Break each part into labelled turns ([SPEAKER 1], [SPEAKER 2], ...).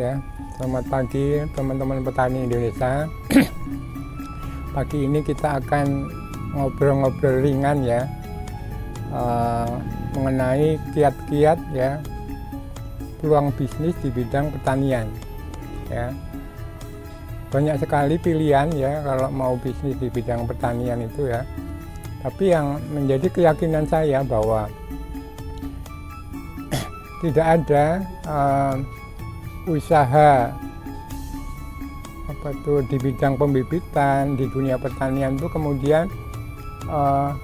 [SPEAKER 1] ya. Selamat pagi teman-teman petani Indonesia. Pagi ini kita akan ngobrol-ngobrol ringan ya, mengenai kiat-kiat ya peluang bisnis di bidang pertanian ya. Banyak sekali pilihan ya kalau mau bisnis di bidang pertanian itu ya. Tapi yang menjadi keyakinan saya bahwa tidak ada usaha di bidang pembibitan di dunia pertanian itu kemudian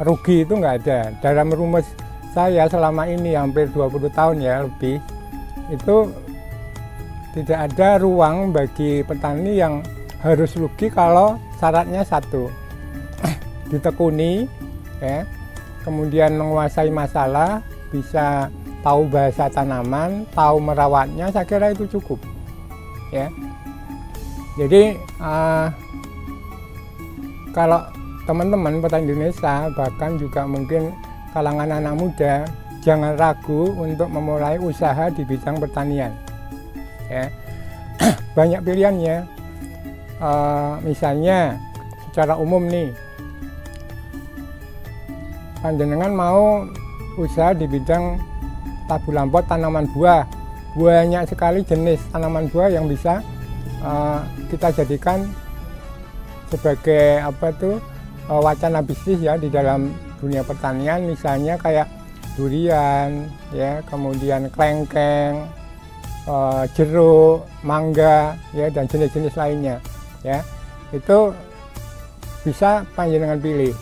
[SPEAKER 1] rugi, itu nggak ada. Dalam rumus saya selama ini hampir 20 tahun ya lebih, itu tidak ada ruang bagi petani yang harus rugi kalau syaratnya satu, ditekuni ya, kemudian menguasai masalah, bisa tahu bahasa tanaman, tahu merawatnya, saya kira itu cukup ya. Jadi kalau teman-teman petani Indonesia, bahkan juga mungkin kalangan anak muda, jangan ragu untuk memulai usaha di bidang pertanian ya. Banyak pilihannya. Misalnya secara umum nih, panjenengan mau usaha di bidang tabu lampot tanaman buah. Banyak sekali jenis tanaman buah yang bisa kita jadikan sebagai wacana bisnis ya di dalam dunia pertanian. Misalnya kayak durian ya, kemudian klengkeng, jeruk, mangga ya, dan jenis-jenis lainnya ya. Itu bisa panjenengan pilih.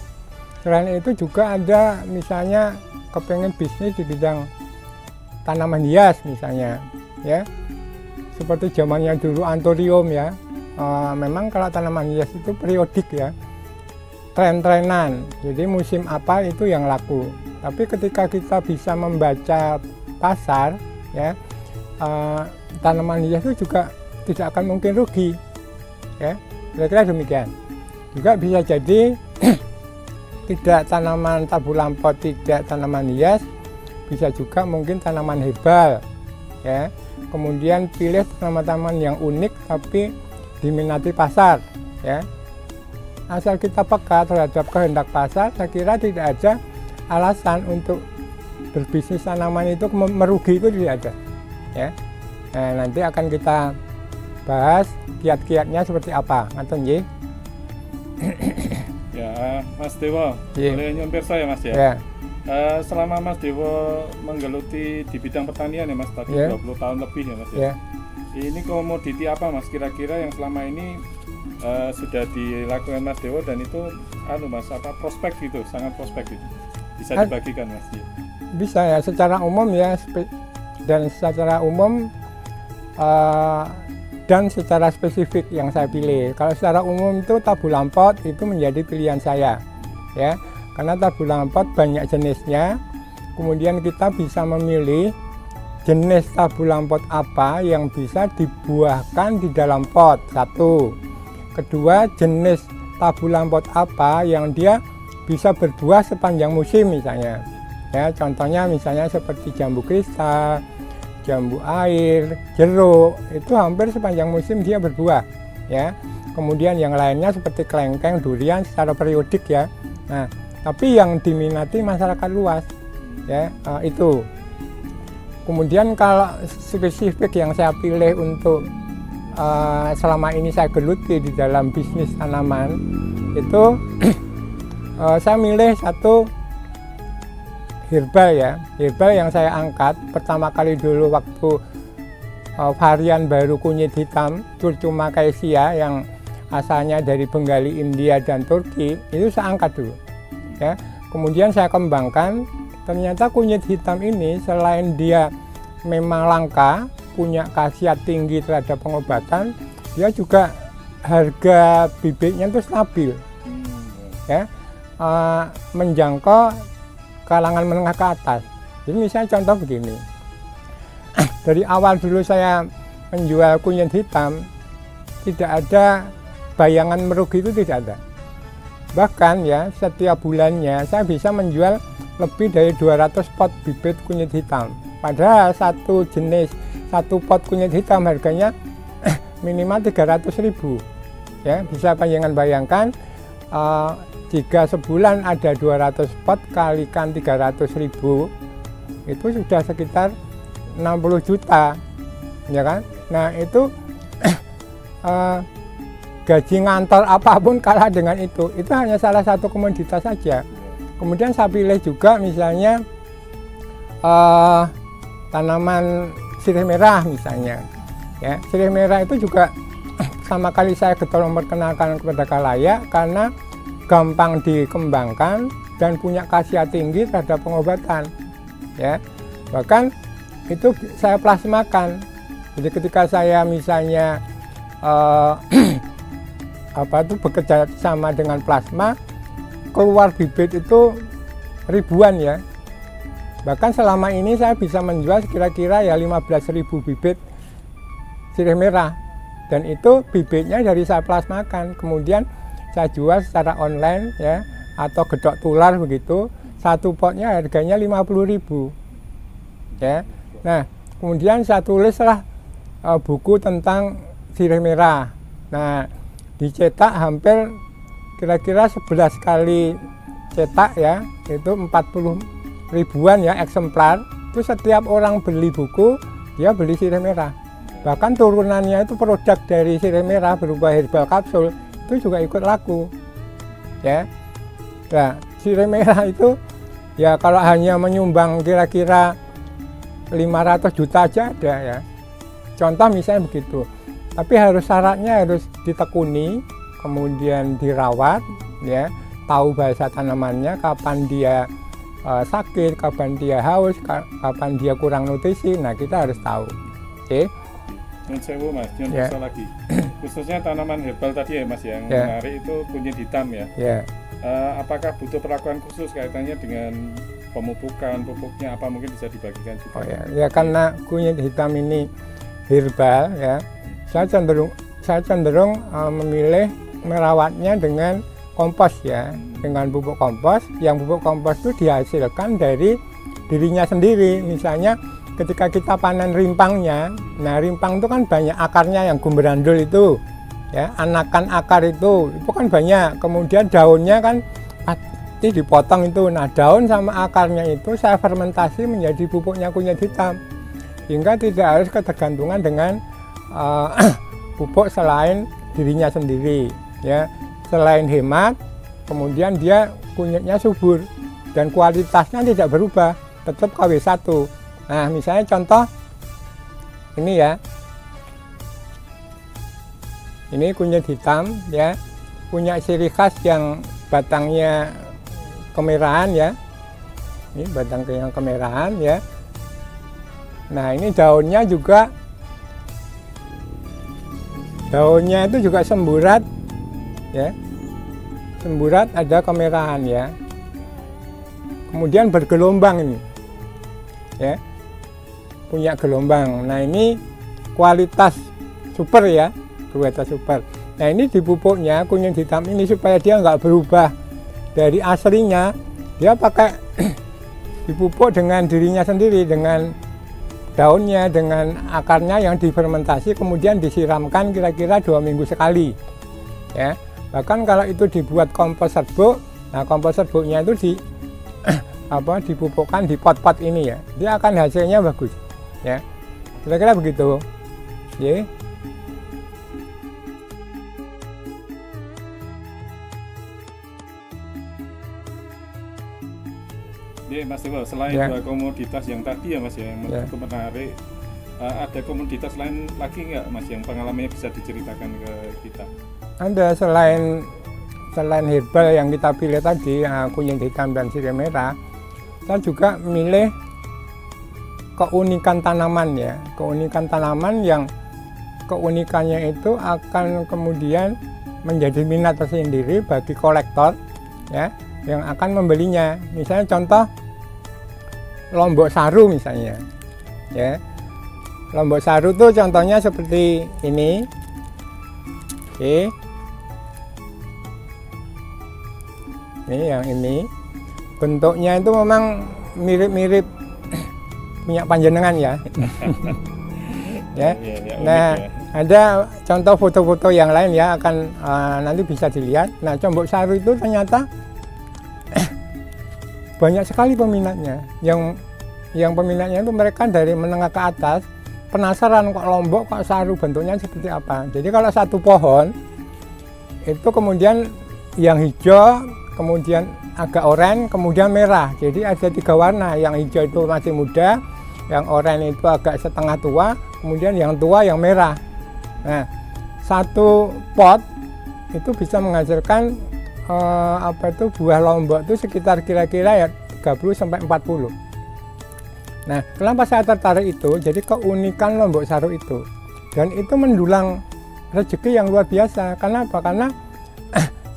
[SPEAKER 1] Selain itu juga ada misalnya kepengen bisnis di bidang tanaman hias misalnya ya, seperti zamannya dulu anthurium ya. Memang kalau tanaman hias itu periodik ya, tren-trenan, jadi musim apa itu yang laku. Tapi ketika kita bisa membaca pasar ya, tanaman hias itu juga tidak akan mungkin rugi ya, kira-kira demikian. Juga bisa jadi tidak tanaman tabu lampot, tidak tanaman hias, bisa juga mungkin tanaman herbal ya. Kemudian pilih tanaman-tanaman yang unik tapi diminati pasar ya. Asal kita peka terhadap kehendak pasar, saya kira tidak ada alasan untuk berbisnis tanaman itu merugi, itu tidak ada ya. Nah, nanti akan kita bahas kiat-kiatnya seperti apa, ngaten nggih.
[SPEAKER 2] Ya, Mas Dewo,
[SPEAKER 1] Yeah.
[SPEAKER 2] boleh nyumpir saya Mas ya?
[SPEAKER 1] Ya.
[SPEAKER 2] Selama Mas Dewo menggeluti di bidang pertanian ya Mas, tadi 20 tahun lebih ya Mas ya?
[SPEAKER 1] Ya.
[SPEAKER 2] Ini komoditi apa Mas kira-kira yang selama ini sudah dilakukan Mas Dewo, dan itu Mas, prospek gitu, sangat prospek gitu, bisa dibagikan Mas ya?
[SPEAKER 1] Bisa ya, secara umum ya, dan secara umum dan secara spesifik yang saya pilih. Kalau secara umum itu tabu lampot itu menjadi pilihan saya ya, karena tabu lampot banyak jenisnya. Kemudian kita bisa memilih jenis tabu lampot apa yang bisa dibuahkan di dalam pot, satu. Kedua, jenis tabu lampot apa yang dia bisa berbuah sepanjang musim misalnya ya. Contohnya misalnya seperti jambu kristal, jambu air, jeruk, itu hampir sepanjang musim dia berbuah ya. Kemudian yang lainnya seperti klengkeng, durian secara periodik ya. Nah, tapi yang diminati masyarakat luas ya, itu. Kemudian kalau spesifik yang saya pilih untuk selama ini saya geluti di dalam bisnis tanaman itu saya milih satu herbal ya. Herbal yang saya angkat pertama kali dulu waktu varian baru kunyit hitam Curcuma caesia yang asalnya dari Bengali, India dan Turki, itu saya angkat dulu ya. Kemudian saya kembangkan. Ternyata kunyit hitam ini selain dia memang langka, punya khasiat tinggi terhadap pengobatan, dia juga harga bibitnya itu stabil ya, menjangkau kalangan menengah ke atas. Jadi misalnya contoh begini, dari awal dulu saya menjual kunyit hitam, tidak ada bayangan merugi, itu tidak ada. Bahkan ya setiap bulannya saya bisa menjual lebih dari 200 pot bibit kunyit hitam. Padahal satu pot kunyit hitam harganya minimal 300.000. Ya, bisa panjenengan bayangkan jika sebulan ada 200 pot kalikan 300.000 itu sudah sekitar 60 juta, ya kan? Nah itu gaji ngantor apapun kalah dengan itu hanya salah satu komoditas saja. Kemudian saya pilih juga misalnya tanaman sirih merah misalnya, ya sirih merah itu juga sama kali saya getol memperkenalkan kepada khalayak karena gampang dikembangkan dan punya khasiat tinggi terhadap pengobatan, ya bahkan itu saya plasmakan. Jadi ketika saya misalnya bekerja sama dengan plasma, keluar bibit itu ribuan ya. Bahkan selama ini saya bisa menjual kira-kira ya 15.000 bibit sirih merah, dan itu bibitnya dari saya plasmakan, kemudian saya jual secara online ya, atau gedok tular begitu. Satu potnya harganya 50.000 ya. Nah kemudian saya tulislah buku tentang sirih merah. Nah dicetak hampir kira-kira 11 kali cetak ya, itu 40 ribuan ya eksemplar. Itu setiap orang beli buku dia beli sirih merah. Bahkan turunannya itu produk dari sirih merah berupa herbal kapsul itu juga ikut laku ya. Nah sirih merah itu ya kalau hanya menyumbang kira-kira 500 juta aja ada ya. Contoh misalnya begitu. Tapi syaratnya harus ditekuni, kemudian dirawat ya, tahu bahasa tanamannya, kapan dia sakit, kapan dia haus, kapan dia kurang nutrisi. Nah kita harus tahu. Oke.
[SPEAKER 2] Nyun sewu Mas, nyun
[SPEAKER 1] Ya.
[SPEAKER 2] lagi. Khususnya tanaman herbal tadi ya Mas yang
[SPEAKER 1] Ya.
[SPEAKER 2] menarik itu kunyit hitam ya.
[SPEAKER 1] Ya.
[SPEAKER 2] Apakah butuh perlakuan khusus kaitannya dengan pemupukan, pupuknya apa mungkin bisa dibagikan juga?
[SPEAKER 1] Oh ya, ya karena kunyit hitam ini herbal ya, saya cenderung memilih merawatnya dengan kompos ya, dengan pupuk kompos. Yang pupuk kompos itu dihasilkan dari dirinya sendiri. Misalnya ketika kita panen rimpangnya, nah rimpang itu kan banyak akarnya yang gumberandul itu ya, anakan akar itu kan banyak. Kemudian daunnya kan pasti dipotong itu. Nah daun sama akarnya itu saya fermentasi menjadi pupuknya kunyit hitam, hingga tidak harus ketergantungan dengan pupuk selain dirinya sendiri ya. Selain hemat, kemudian dia kunyitnya subur dan kualitasnya tidak berubah, tetap KW1. Nah misalnya contoh ini ya, ini kunyit hitam ya, punya ciri khas yang batangnya kemerahan ya, ini batang yang kemerahan ya. Nah ini daunnya itu juga semburat ya, semburat ada kemerahan ya, kemudian bergelombang ini ya, punya gelombang. Nah ini kualitas super ya, kualitas super. Nah ini di pupuknya kunyit hitam ini supaya dia nggak berubah dari aslinya, dia pakai dipupuk dengan dirinya sendiri, dengan daunnya, dengan akarnya yang difermentasi, kemudian disiramkan kira-kira 2 minggu sekali ya. Bahkan kalau itu dibuat kompos serbuk, nah kompos serbuknya itu dipupukkan di pot-pot ini ya, dia akan hasilnya bagus ya, kira-kira begitu ya.
[SPEAKER 2] Iya Mas Dewo, selain
[SPEAKER 1] Ya.
[SPEAKER 2] dua komoditas yang tadi ya Mas ya, yang
[SPEAKER 1] Ya.
[SPEAKER 2] cukup menarik, ada komoditas lain lagi nggak Mas yang pengalamannya bisa diceritakan ke kita?
[SPEAKER 1] Ada selain herbal yang kita pilih tadi, kunyit hitam dan sirih merah, saya juga milih keunikan tanaman ya, keunikan tanaman yang keunikannya itu akan kemudian menjadi minat tersendiri bagi kolektor ya, yang akan membelinya. Misalnya contoh lombok saru misalnya ya, lombok saru tuh contohnya seperti ini. Oke, ini yang ini bentuknya itu memang mirip-mirip punya panjenengan ya. Ya.
[SPEAKER 2] Iya, unik
[SPEAKER 1] Nah,
[SPEAKER 2] ya.
[SPEAKER 1] Ada contoh foto-foto yang lain ya, akan nanti bisa dilihat. Nah, Combok Saru itu ternyata banyak sekali peminatnya. Yang peminatnya itu mereka dari menengah ke atas, penasaran kok Lombok kok saru bentuknya seperti apa. Jadi kalau satu pohon itu kemudian yang hijau, kemudian agak oranye, kemudian merah. Jadi ada 3 warna. Yang hijau itu masih muda, yang oranye itu agak setengah tua, kemudian yang tua yang merah. Nah, satu pot itu bisa menghasilkan buah lombok itu sekitar kira-kira ya 30 sampai 40. Nah, kenapa saya tertarik itu? Jadi keunikan Lombok Saru itu, dan itu mendulang rezeki yang luar biasa. Kenapa? Karena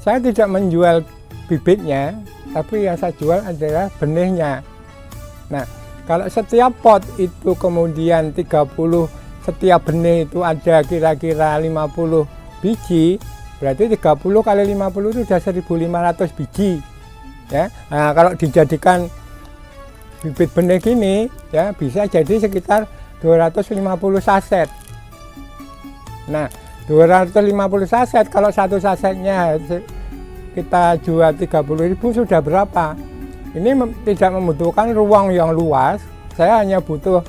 [SPEAKER 1] saya tidak menjual bibitnya, tapi yang saya jual adalah benihnya. Nah, kalau setiap pot itu kemudian 30, setiap benih itu ada kira-kira 50 biji, berarti 30 kali 50 itu sudah 1.500 biji. Ya. Nah, kalau dijadikan bibit benih gini, ya bisa jadi sekitar 250 saset. Nah, 250 saset, kalau satu sasetnya kita jual 30.000 sudah berapa? Ini tidak membutuhkan ruang yang luas. Saya hanya butuh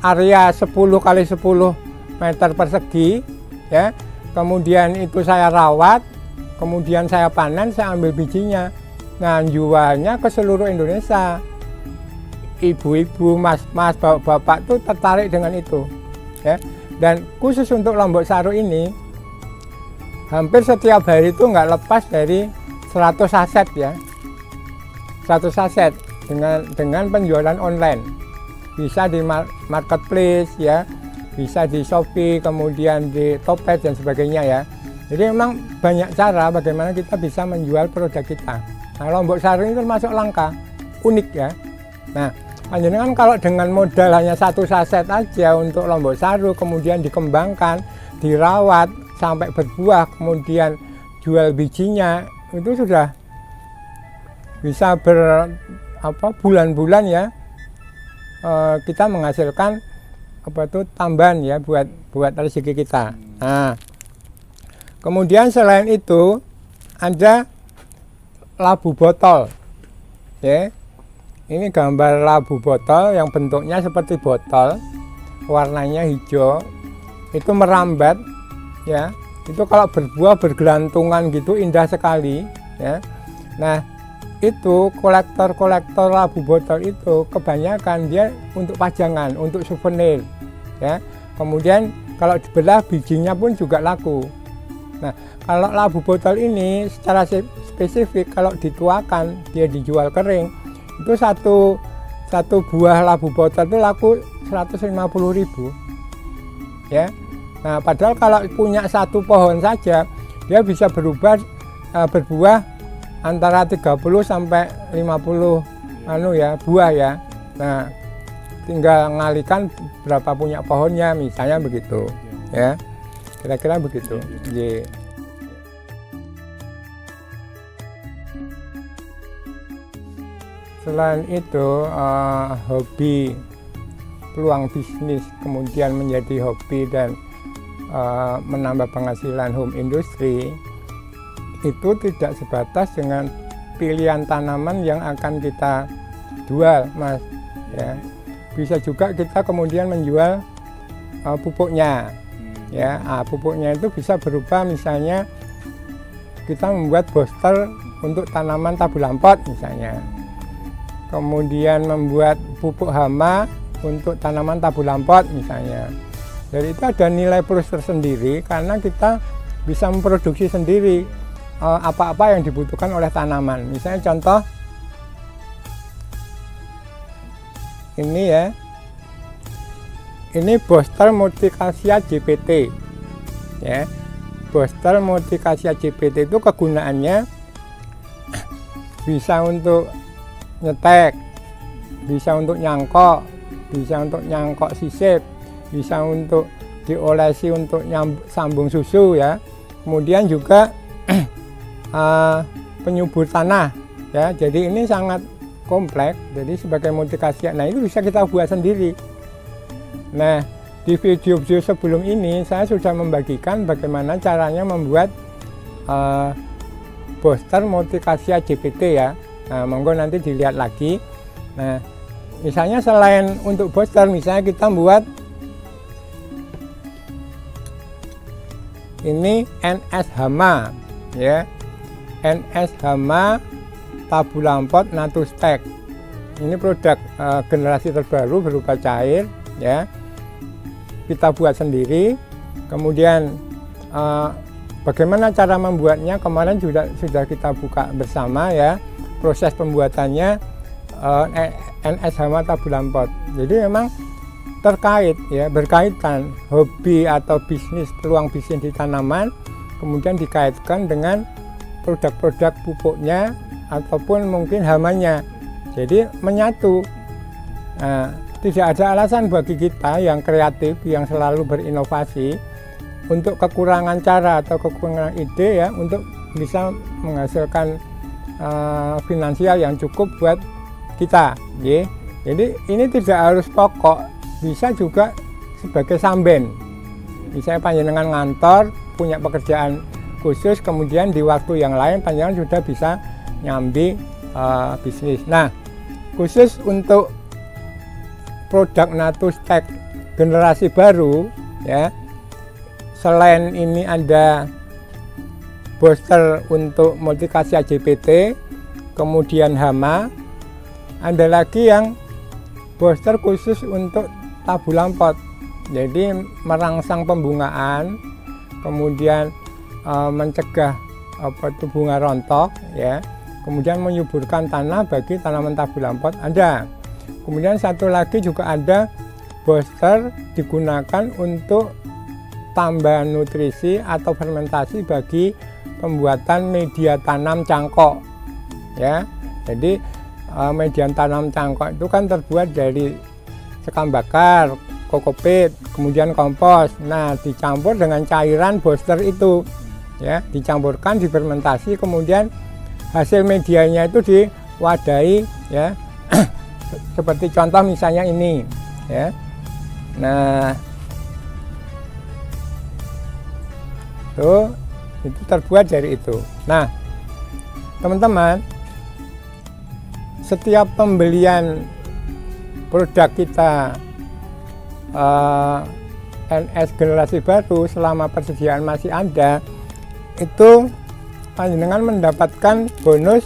[SPEAKER 1] area 10 kali 10 meter persegi, ya. Kemudian itu saya rawat, kemudian saya panen, saya ambil bijinya. Nah, jualnya ke seluruh Indonesia. Ibu-ibu, mas-mas, bapak-bapak tuh tertarik dengan itu, ya. Dan khusus untuk Lombok Saru ini, hampir setiap hari itu nggak lepas dari 100 saset, ya. 100 saset dengan penjualan online. Bisa di marketplace, ya, bisa di Shopee, kemudian di Topet dan sebagainya, ya. Jadi memang banyak cara bagaimana kita bisa menjual produk kita. Nah, Lombok Saru ini termasuk langka, unik, ya. Nah, panjenengan kalau dengan modal hanya 1 saset aja untuk Lombok Saru, kemudian dikembangkan, dirawat sampai berbuah, kemudian jual bijinya, itu sudah bisa bulan-bulan, ya. Kita menghasilkan tambahan, ya, buat rezeki kita. Nah, kemudian selain itu ada labu botol, ya. Ini gambar labu botol yang bentuknya seperti botol, warnanya hijau, itu merambat, ya. Itu kalau berbuah bergelantungan gitu indah sekali, ya. Nah, itu kolektor labu botol itu kebanyakan dia untuk pajangan, untuk souvenir, ya. Kemudian kalau dibelah bijinya pun juga laku. Nah, kalau labu botol ini secara spesifik kalau dituakan, dia dijual kering, itu satu buah labu botol itu laku 150.000, ya. Nah, padahal kalau punya satu pohon saja dia bisa berbuah antara 30 sampai 50 buah, ya. Nah, tinggal ngalikan berapa punya pohonnya, misalnya begitu, ya. Kira-kira begitu. Yeah. Selain itu, hobi, peluang bisnis kemudian menjadi hobi dan menambah penghasilan home industry, itu tidak sebatas dengan pilihan tanaman yang akan kita jual, Mas, ya. Bisa juga kita kemudian menjual pupuknya, ya. Pupuknya itu bisa berupa, misalnya kita membuat booster untuk tanaman tabu lampot misalnya, kemudian membuat pupuk hama untuk tanaman tabu lampot misalnya. Jadi itu ada nilai plus tersendiri karena kita bisa memproduksi sendiri apa-apa yang dibutuhkan oleh tanaman. Misalnya contoh ini, ya, ini Booster Multicasia GPT, ya. Booster Multicasia GPT itu kegunaannya bisa untuk nyetek, bisa untuk nyangkok sisip, bisa untuk diolesi untuk sambung susu, ya. Kemudian juga penyubur tanah, ya. Jadi ini sangat kompleks. Jadi sebagai multikasia, nah itu bisa kita buat sendiri. Nah, di video-video sebelum ini saya sudah membagikan bagaimana caranya membuat booster Multicasia GPT ya. Nah, monggo nanti dilihat lagi. Nah, misalnya selain untuk booster, misalnya kita buat ini NS Hama ya, NS Hama Tabulampot Natustek. Ini produk generasi terbaru berupa cair ya, kita buat sendiri. Kemudian bagaimana cara membuatnya kemarin sudah kita buka bersama ya, proses pembuatannya NS Hama Tabulampot. Jadi memang terkait ya, berkaitan hobi atau bisnis, peluang bisnis di tanaman, kemudian dikaitkan dengan produk-produk pupuknya ataupun mungkin hamanya. Jadi menyatu. Nah, tidak ada alasan bagi kita yang kreatif, yang selalu berinovasi, untuk kekurangan cara atau kekurangan ide ya, untuk bisa menghasilkan finansial yang cukup buat kita ya. Jadi ini tidak harus pokok, bisa juga sebagai samben. Misalnya panjenengan ngantor punya pekerjaan khusus, kemudian di waktu yang lain panjenengan sudah bisa nyambi bisnis. Nah, khusus untuk produk Natustek generasi baru ya, selain ini ada booster untuk Multicasia GPT, kemudian hama, ada lagi yang booster khusus untuk Tabulampot. Jadi merangsang pembungaan, kemudian mencegah bunga rontok ya, kemudian menyuburkan tanah bagi tanaman Tabulampot ada. Kemudian satu lagi juga ada booster digunakan untuk tambahan nutrisi atau fermentasi bagi pembuatan media tanam cangkok ya. Jadi media tanam cangkok itu kan terbuat dari sekam bakar, kokopit, kemudian kompos. Nah, dicampur dengan cairan booster itu ya, dicampurkan, difermentasi, kemudian hasil medianya itu diwadahi ya. Seperti contoh misalnya ini ya. Nah, itu terbuat dari itu. Nah, teman-teman, setiap pembelian produk kita NS generasi baru, selama persediaan masih ada, itu panjenengan mendapatkan bonus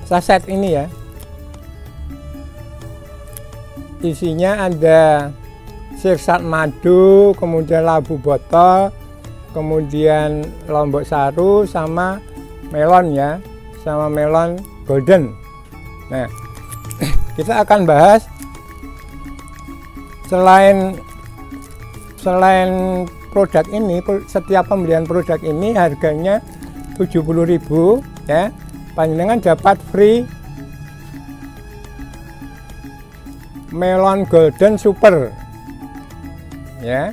[SPEAKER 1] saset ini ya. Isinya ada sirsat madu, kemudian labu botol, kemudian lombok saru, sama melon ya, sama melon golden. Nah, kita akan bahas selain produk ini, setiap pembelian produk ini harganya 70.000 ya. Panjenengan dapat free melon golden super ya.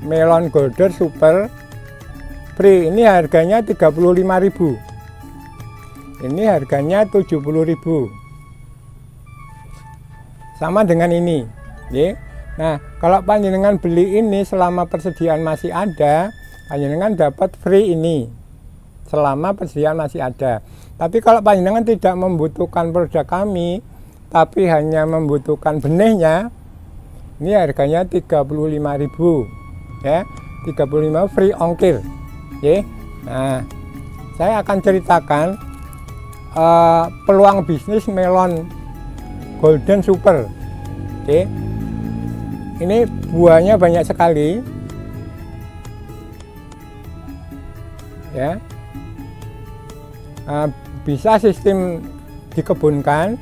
[SPEAKER 1] Melon golden super free, ini harganya 35.000. Ini harganya 70.000. Sama dengan ini ya. Nah, kalau panjenengan beli ini selama persediaan masih ada, panjenengan dapat free ini selama persediaan masih ada. Tapi kalau panjenengan tidak membutuhkan produk kami, tapi hanya membutuhkan benihnya, ini harganya 35.000 ya. 35 free ongkir ya. Nah, saya akan ceritakan peluang bisnis melon golden super. Oke. Ini buahnya banyak sekali. Ya. Bisa sistem dikebunkan,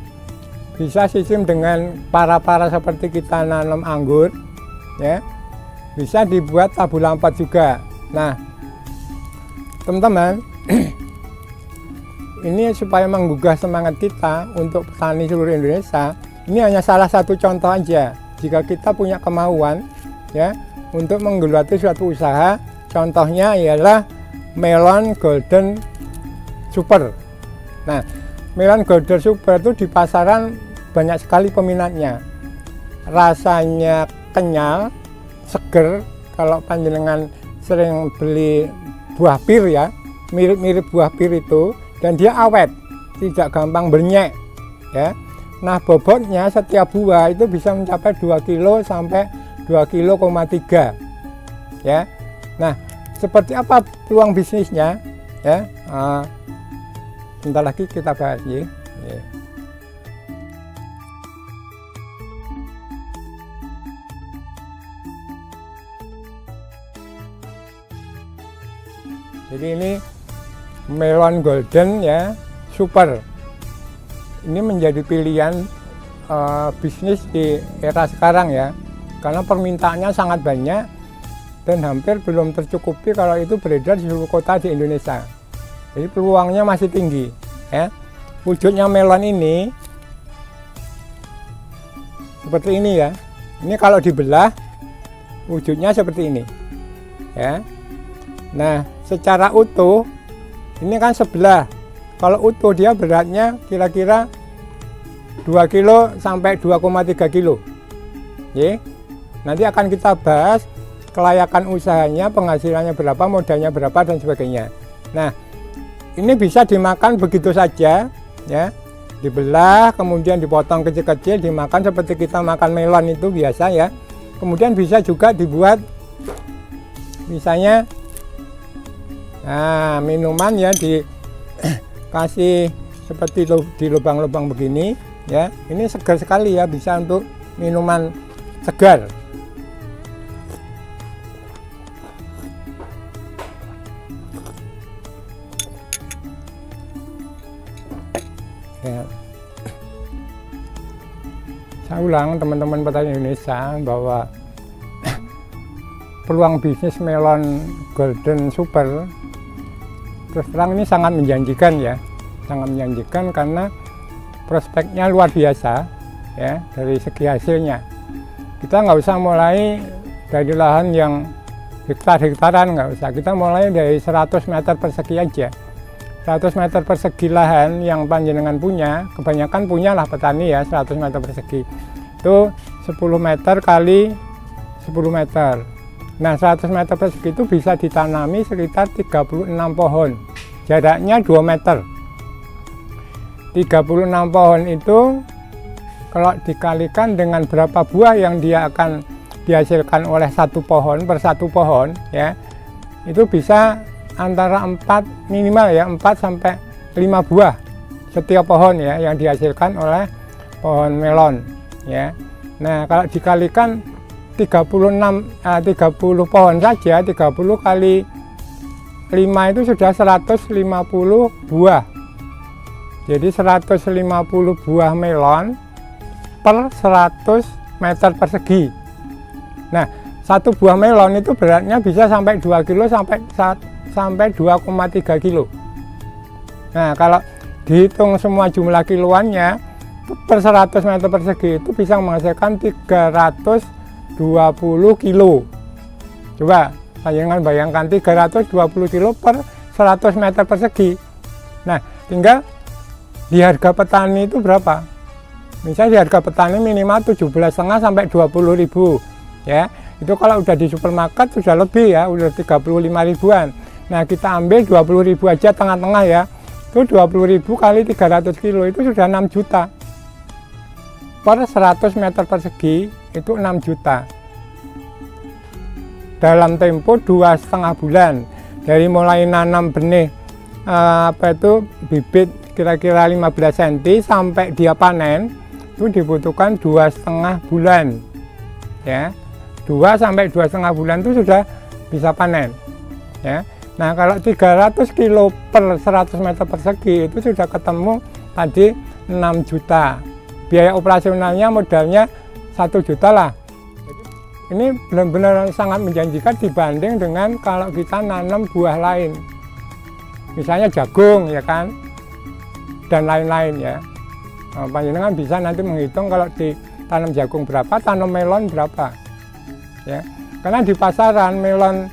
[SPEAKER 1] bisa sistem dengan para seperti kita nanam anggur, ya. Bisa dibuat Tabulampot juga. Nah, teman-teman, ini supaya menggugah semangat kita untuk petani seluruh Indonesia. Ini hanya salah satu contoh aja. Jika kita punya kemauan ya untuk menggeluti suatu usaha, contohnya ialah melon golden super. Nah, melon golden super itu di pasaran banyak sekali peminatnya. rasanya kenyal, seger. Kalau panjenengan sering beli buah pir ya, mirip-mirip buah pir itu, dan dia awet, tidak gampang bernyek ya. Nah, bobotnya setiap buah itu bisa mencapai 2 kilo sampai 2,3 kilo ya. Nah, seperti apa peluang bisnisnya ya? Sebentar lagi kita bahas ya. Jadi ini melon golden ya, super. Ini menjadi pilihan bisnis di era sekarang ya, karena permintaannya sangat banyak dan hampir belum tercukupi kalau itu beredar di seluruh kota di Indonesia. Jadi peluangnya masih tinggi ya. Wujudnya melon ini seperti ini ya. Ini kalau dibelah wujudnya seperti ini ya. Nah, secara utuh ini kan sebelah. Kalau utuh dia beratnya kira-kira 2 kilo sampai 2,3 kilo. Ya. Nanti akan kita bahas kelayakan usahanya, penghasilannya berapa, modalnya berapa dan sebagainya. Nah, ini bisa dimakan begitu saja ya. Dibelah kemudian dipotong kecil-kecil dimakan seperti kita makan melon itu biasa ya. Kemudian bisa juga dibuat misalnya minuman ya, dikasih seperti di lubang-lubang begini ya. Ini segar sekali ya, bisa untuk minuman segar. Ya. Saya ulang teman-teman petani Indonesia bahwa peluang bisnis melon golden super terus terang ini sangat menjanjikan ya, sangat menjanjikan karena prospeknya luar biasa ya dari segi hasilnya. Kita nggak usah mulai dari lahan yang hektar-hektaran, nggak usah, kita mulai dari 100 meter persegi aja. 100 meter persegi lahan yang panjenengan punya, kebanyakan punya lah petani ya, 100 meter persegi itu 10 meter kali 10 meter. Nah, 100 meter persegi itu bisa ditanami sekitar 36 pohon, jaraknya 2 meter. 36 pohon itu kalau dikalikan dengan berapa buah yang dia akan dihasilkan oleh satu pohon per satu pohon ya, itu bisa antara 4 minimal ya, 4 sampai 5 buah setiap pohon ya yang dihasilkan oleh pohon melon ya. Nah, kalau dikalikan 30 pohon saja, 30 kali 5 itu sudah 150 buah. Jadi 150 buah melon per 100 meter persegi. Nah, satu buah melon itu beratnya bisa sampai 2 kilo sampai 2,3 kilo. Nah, kalau dihitung semua jumlah kiloannya per 100 meter persegi itu bisa menghasilkan 320 kilo. Coba panjenengan bayangkan 320 kilo per 100 meter persegi. Nah, tinggal di harga petani itu berapa? Misalnya di harga petani minimal 17,5 sampai 20.000 ya. Itu kalau udah di supermarket sudah lebih ya, udah 35 ribuan. Nah, kita ambil 20.000 aja tengah-tengah ya. Itu 20.000 kali 300 kilo itu sudah 6 juta. Per 100 meter persegi itu 6 juta. Dalam tempo 2,5 bulan. Dari mulai nanam benih bibit kira-kira 15 cm sampai dia panen itu dibutuhkan 2,5 bulan. Ya. 2 sampai 2,5 bulan itu sudah bisa panen. Ya. Nah, kalau 300 kilo per 100 meter persegi itu sudah ketemu tadi 6 juta. Biaya operasionalnya modalnya 1 juta lah. Ini benar-benar sangat menjanjikan dibanding dengan kalau kita nanam buah lain. Misalnya jagung ya kan, dan lain-lain ya. Panjenengan bisa nanti menghitung kalau ditanam jagung berapa, tanam melon berapa. Ya. Karena di pasaran melon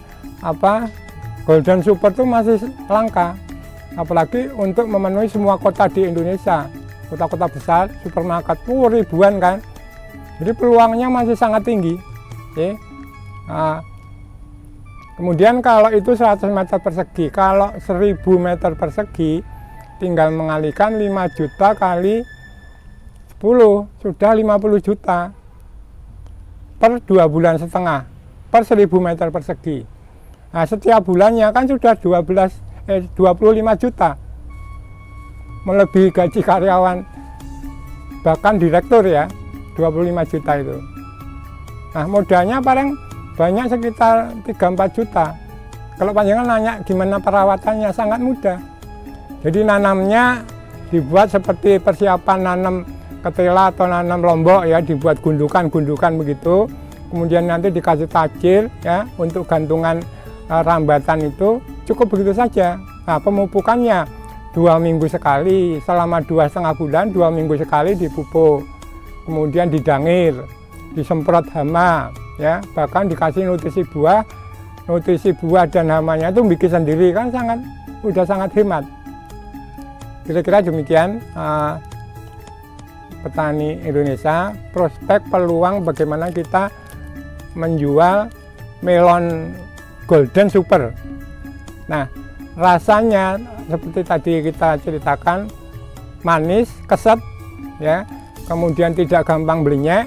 [SPEAKER 1] Golden Super itu masih langka. Apalagi untuk memenuhi semua kota di Indonesia. Kota-kota besar, supermarket ribuan kan. Jadi peluangnya masih sangat tinggi. Oke. Nah, kemudian kalau itu 100 meter persegi, kalau 1000 meter persegi tinggal mengalihkan 5 juta kali 10 sudah 50 juta per 2,5 bulan per 1000 meter persegi. Nah, setiap bulannya kan sudah 25 juta, melebihi gaji karyawan bahkan direktur ya, 25 juta itu. Nah, modalnya paling banyak sekitar 3-4 juta. Kalau panjenengan nanya gimana perawatannya, sangat mudah. Jadi nanamnya dibuat seperti persiapan nanam ketela atau nanam lombok ya, dibuat gundukan-gundukan begitu. Kemudian nanti dikasih tajil ya untuk gantungan rambatan itu, cukup begitu saja. Nah, pemupukannya 2 minggu sekali, selama 2,5 bulan 2 minggu sekali dipupuk. Kemudian didangir, disemprot hama ya, bahkan dikasih nutrisi buah dan hamanya itu bikin sendiri, kan udah sangat hemat. Kira-kira demikian petani Indonesia, prospek peluang bagaimana kita menjual melon Golden Super. Nah, rasanya seperti tadi kita ceritakan, manis, keset ya, kemudian tidak gampang belenyek,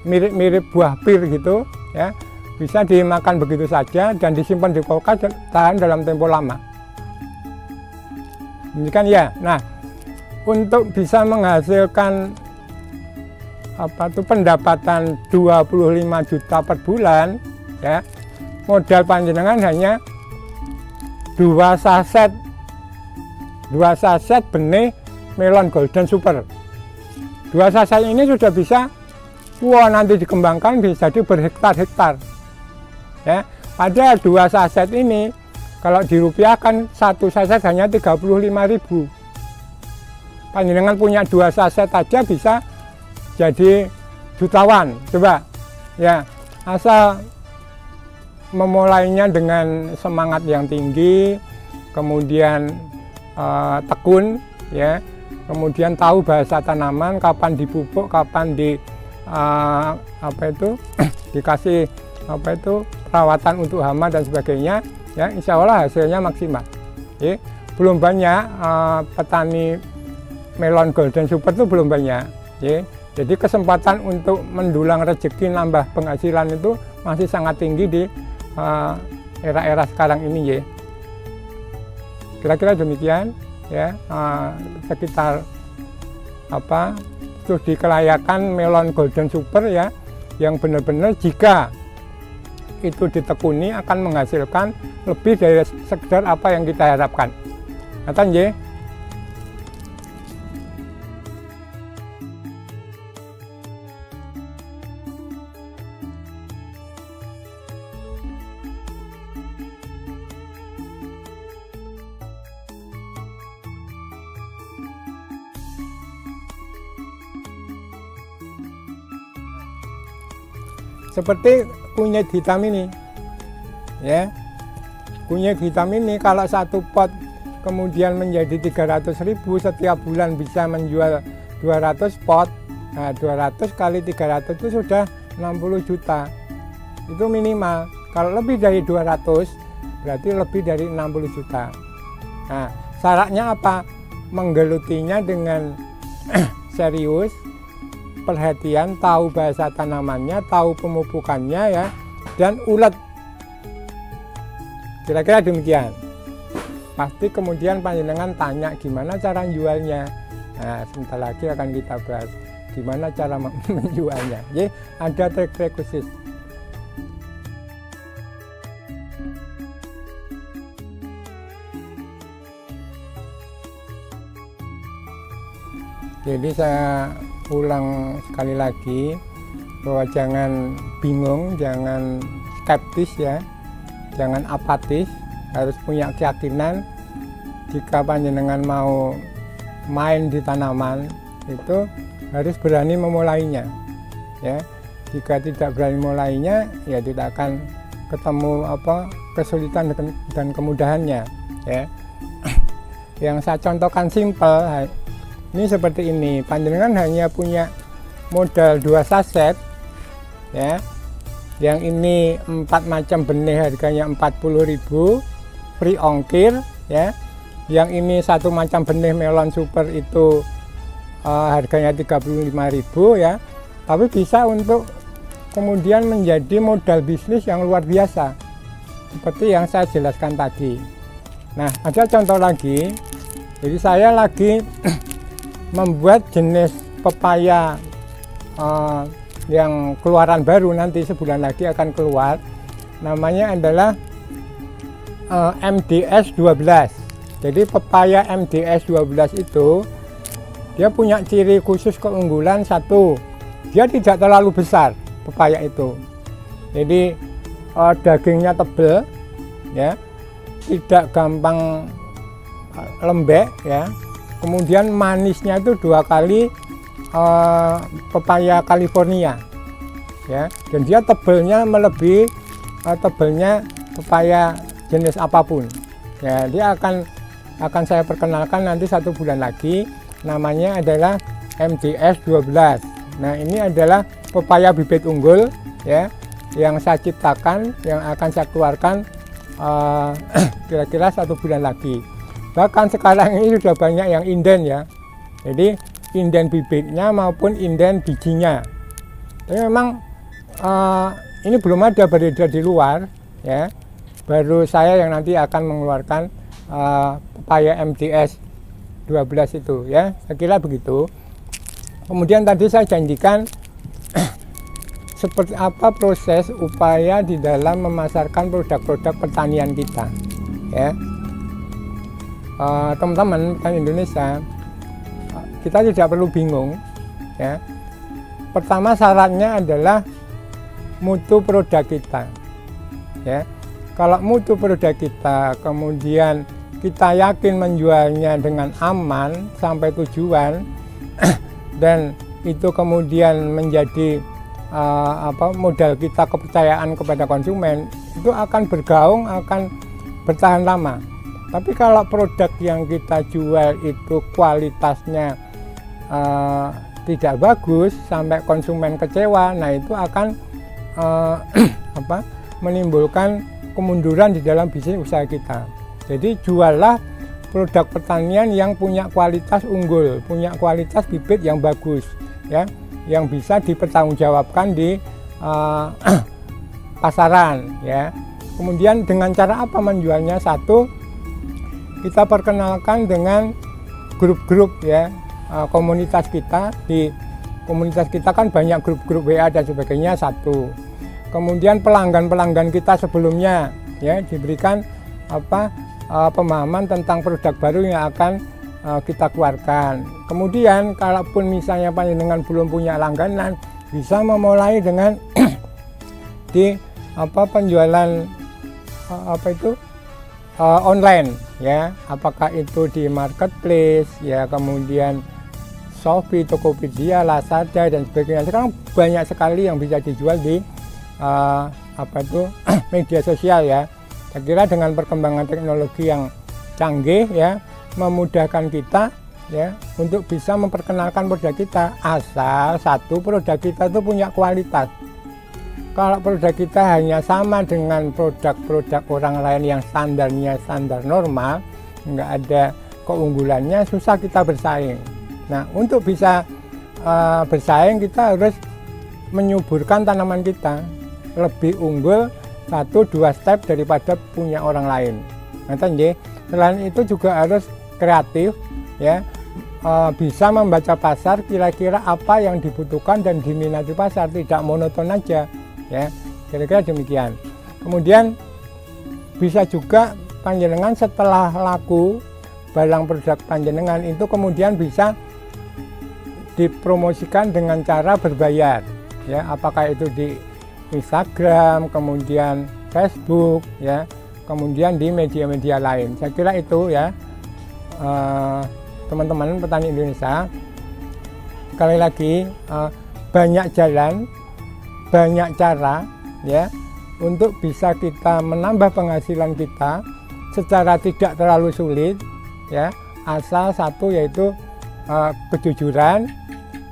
[SPEAKER 1] mirip-mirip buah pir gitu ya, bisa dimakan begitu saja dan disimpan di kulkas tahan dalam tempo lama. Demikian ya. Nah, untuk bisa menghasilkan pendapatan 25 juta per bulan ya, modal panjenengan hanya 2 saset benih melon Golden Super. 2 saset ini sudah bisa nanti dikembangkan bisa jadi berhektar-hektar ya. Padahal 2 saset ini kalau dirupiahkan, 1 saset hanya 35.000. Panjenengan punya 2 saset aja bisa jadi jutawan. Coba ya, asal memulainya dengan semangat yang tinggi, kemudian tekun ya, kemudian tahu bahasa tanaman, kapan dipupuk, kapan dikasih perawatan untuk hama dan sebagainya ya, insya Allah hasilnya maksimal ya. Belum banyak petani melon Golden Super itu belum banyak ya. Jadi kesempatan untuk mendulang rezeki, nambah penghasilan itu masih sangat tinggi di era-era sekarang ini ya. Kira-kira demikian ya, sekitar studi kelayakan melon Golden Super ya, yang benar-benar jika itu ditekuni akan menghasilkan lebih dari sekedar apa yang kita harapkan. Ngatan nggih? Seperti kunyit hitam ini ya, kunyit hitam ini kalau 1 pot kemudian menjadi 300.000, setiap bulan bisa menjual 200 pot. Nah, 200 kali 300 itu sudah 60 juta, itu minimal. Kalau lebih dari 200 berarti lebih dari 60 juta. Nah, syaratnya apa? Menggelutinya dengan serius, perhatian, tahu bahasa tanamannya, tahu pemupukannya ya, dan ulet. Kira-kira demikian. Pasti kemudian panjenengan tanya gimana cara jualnya. Nah, sebentar lagi akan kita bahas gimana cara menjualnya. Jadi ada trik-trik khusus. Jadi saya ulang sekali lagi bahwa jangan bingung, jangan skeptis ya, jangan apatis, harus punya keyakinan. Jika panjenengan mau main di tanaman itu harus berani memulainya ya. Jika tidak berani memulainya ya tidak akan ketemu kesulitan dan kemudahannya ya. Yang saya contohkan simpel ini seperti ini, panjenengan hanya punya modal 2 saset ya. Yang ini 4 macam benih harganya 40.000 free ongkir ya. Yang ini 1 macam benih melon super itu harganya 35.000 ya. Tapi bisa untuk kemudian menjadi modal bisnis yang luar biasa seperti yang saya jelaskan tadi. Nah, ada contoh lagi. Jadi saya lagi membuat jenis pepaya yang keluaran baru, nanti sebulan lagi akan keluar. Namanya adalah MDS 12. Jadi pepaya MDS 12 itu dia punya ciri khusus keunggulan satu, dia tidak terlalu besar pepaya itu. Jadi dagingnya tebal ya, tidak gampang lembek ya. Kemudian manisnya itu 2 kali pepaya California ya, dan dia tebalnya melebihi tebalnya pepaya jenis apapun ya. Dia akan saya perkenalkan nanti 1 bulan lagi, namanya adalah MDS 12. Nah, ini adalah pepaya bibit unggul ya, yang saya ciptakan, yang akan saya keluarkan kira-kira 1 bulan lagi. Bahkan sekarang ini sudah banyak yang inden ya, jadi inden bibitnya maupun inden bijinya. Tapi memang ini belum ada beredar di luar ya, baru saya yang nanti akan mengeluarkan pepaya MDS 12 itu ya, saya kira begitu. Kemudian tadi saya janjikan seperti apa proses upaya di dalam memasarkan produk-produk pertanian kita ya. Teman-teman petani Indonesia, kita tidak perlu bingung ya. Pertama syaratnya adalah mutu produk kita ya. Kalau mutu produk kita, kemudian kita yakin menjualnya dengan aman sampai tujuan dan itu kemudian menjadi modal kita, kepercayaan kepada konsumen, itu akan bergaung, akan bertahan lama. Tapi kalau produk yang kita jual itu kualitasnya tidak bagus sampai konsumen kecewa, nah itu akan menimbulkan kemunduran di dalam bisnis usaha kita. Jadi juallah produk pertanian yang punya kualitas unggul, punya kualitas bibit yang bagus ya, yang bisa dipertanggungjawabkan di pasaran ya. Kemudian dengan cara apa menjualnya? Satu, kita perkenalkan dengan grup-grup ya, komunitas kita. Di komunitas kita kan banyak grup-grup WA dan sebagainya. Satu, kemudian pelanggan-pelanggan kita sebelumnya ya diberikan pemahaman tentang produk baru yang akan kita keluarkan. Kemudian kalaupun misalnya panjenengan belum punya langganan, bisa memulai dengan penjualan online ya, apakah itu di marketplace ya, kemudian Shopee, Tokopedia, Lazada dan sebagainya. Sekarang banyak sekali yang bisa dijual di media sosial ya. Saya kira dengan perkembangan teknologi yang canggih ya, memudahkan kita ya untuk bisa memperkenalkan produk kita, asal satu produk kita itu punya kualitas. Kalau produk kita hanya sama dengan produk-produk orang lain yang standarnya standar normal, nggak ada keunggulannya, susah kita bersaing. Nah, untuk bisa bersaing kita harus menyuburkan tanaman kita lebih unggul 1-2 step daripada punya orang lain. Selain itu juga harus kreatif ya, bisa membaca pasar, kira-kira apa yang dibutuhkan dan diminati pasar, tidak monoton aja ya, kira-kira demikian. Kemudian bisa juga panjenengan setelah laku barang produk panjenengan itu kemudian bisa dipromosikan dengan cara berbayar ya, apakah itu di Instagram, kemudian Facebook ya, kemudian di media-media lain. Saya kira itu ya, teman-teman petani Indonesia. Sekali lagi, banyak jalan, banyak cara ya untuk bisa kita menambah penghasilan kita secara tidak terlalu sulit ya, asal satu yaitu kejujuran,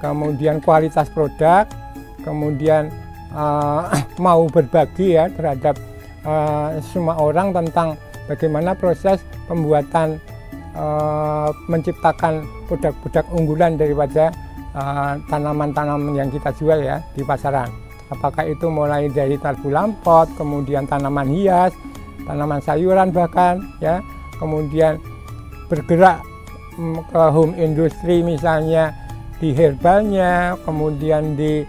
[SPEAKER 1] kemudian kualitas produk, kemudian mau berbagi ya terhadap semua orang tentang bagaimana proses pembuatan menciptakan produk-produk unggulan daripada tanaman-tanaman yang kita jual ya di pasaran. Apakah itu mulai dari tabu lampot, kemudian tanaman hias, tanaman sayuran bahkan ya, kemudian bergerak ke home industry misalnya di herbalnya, kemudian di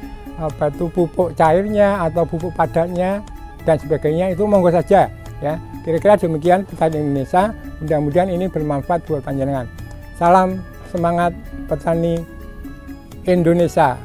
[SPEAKER 1] pupuk cairnya atau pupuk padatnya dan sebagainya, itu monggo saja ya. Kira-kira demikian petani Indonesia. Mudah-mudahan ini bermanfaat buat panjenengan. Salam semangat petani Indonesia.